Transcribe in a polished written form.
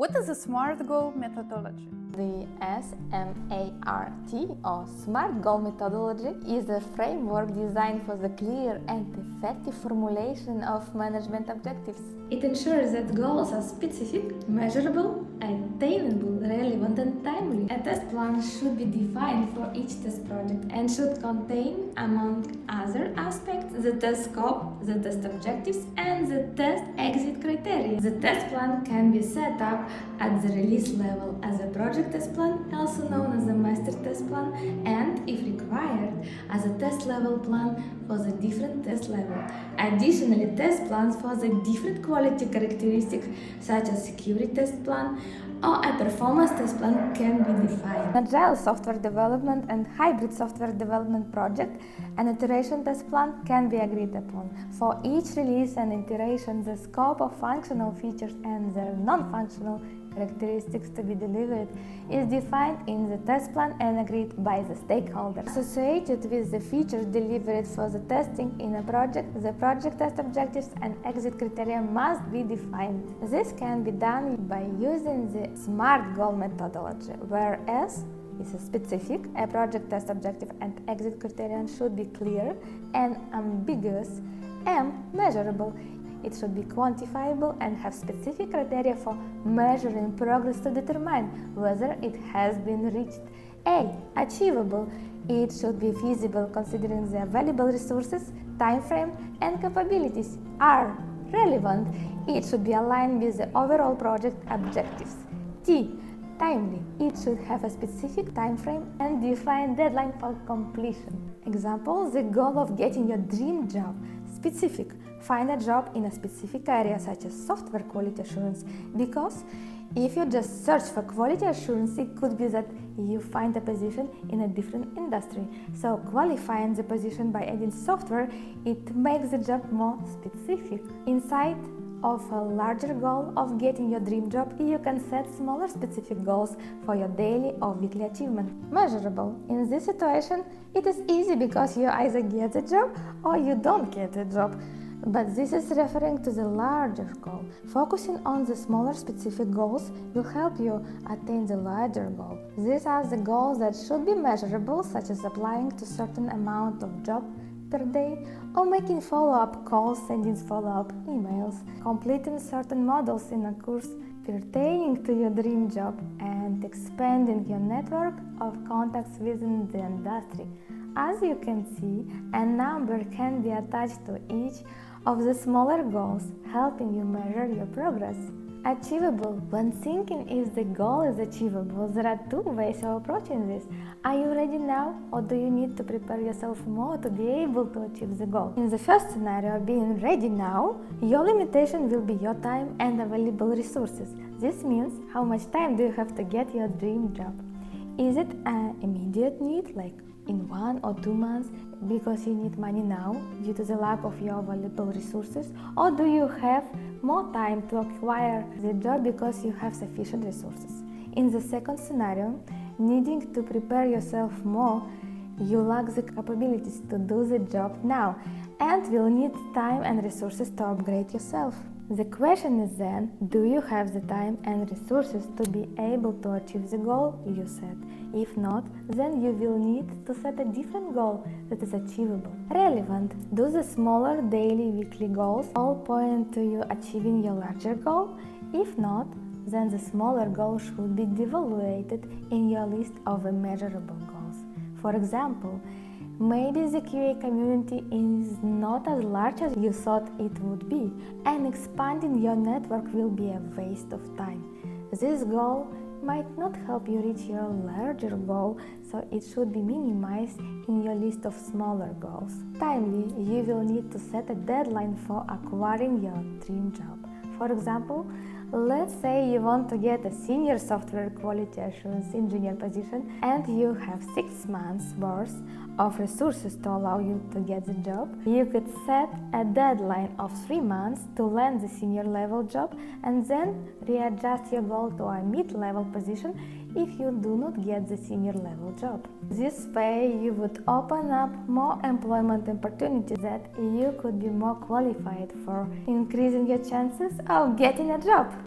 What is a SMART goal methodology? The SMART or SMART goal methodology is a framework designed for the clear and effective formulation of management objectives. It ensures that goals are specific, measurable, attainable, relevant and timely. A test plan should be defined for each test project and should contain, among other aspects, the test scope, the test objectives and the test exit criteria. The test plan can be set up at the release level as a project test plan, also known as a master test plan, and, if required, as a test level plan for the different test level. Additionally, test plans for the different quality characteristics such as security test plan or a performance test plan can be defined. An agile software development and hybrid software development project, an iteration test plan can be agreed upon. For each release and iteration, the scope of functional features and their non-functional characteristics to be delivered is defined in the test plan and agreed by the stakeholders. Associated with the features delivered for the testing in a project, the project test objectives and exit criteria must be defined. This can be done by using the SMART goal methodology, whereas is specific, a project test objective and exit criterion should be clear and ambiguous, and measurable. It should be quantifiable and have specific criteria for measuring progress to determine whether it has been reached. A. Achievable. It should be feasible considering the available resources, time frame, and capabilities. R. Relevant. It should be aligned with the overall project objectives. T. Timely. It should have a specific time frame and defined deadline for completion. Example, the goal of getting your dream job. Specific. Find a job in a specific area such as software quality assurance, because if you just search for quality assurance, it could be that you find a position in a different industry. So qualifying the position by adding software, it makes the job more specific. Inside of a larger goal of getting your dream job, you can set smaller specific goals for your daily or weekly achievement. Measurable. In this situation, it is easy because you either get the job or you don't get the job. But this is referring to the larger goal. Focusing on the smaller specific goals will help you attain the larger goal. These are the goals that should be measurable, such as applying to certain amount of job per day, or making follow-up calls, sending follow-up emails, completing certain modules in a course pertaining to your dream job, and expanding your network of contacts within the industry. As you can see, a number can be attached to each of the smaller goals, helping you measure your progress. Achievable. When thinking if the goal is achievable, there are two ways of approaching this. Are you ready now, or do you need to prepare yourself more to be able to achieve the goal? In the first scenario, being ready now, your limitation will be your time and available resources. This means how much time do you have to get your dream job? Is it an immediate need, like in 1 or 2 months, because you need money now due to the lack of your available resources? Or do you have more time to acquire the job because you have sufficient resources? In the second scenario, needing to prepare yourself more, you lack the capabilities to do the job now and will need time and resources to upgrade yourself. The question is then, do you have the time and resources to be able to achieve the goal you set? If not, then you will need to set a different goal that is achievable. Relevant. Do the smaller daily, weekly goals all point to you achieving your larger goal? If not, then the smaller goal should be devaluated in your list of measurable goals. For example, maybe the QA community is not as large as you thought it would be, and expanding your network will be a waste of time. This goal might not help you reach your larger goal, so it should be minimized in your list of smaller goals. Timely, you will need to set a deadline for acquiring your dream job. For example, let's say you want to get a senior software quality assurance engineer position and you have 6 months worth of resources to allow you to get the job. You could set a deadline of 3 months to land the senior level job and then readjust your goal to a mid-level position if you do not get the senior level job. This way you would open up more employment opportunities that you could be more qualified for, increasing your chances of getting a job.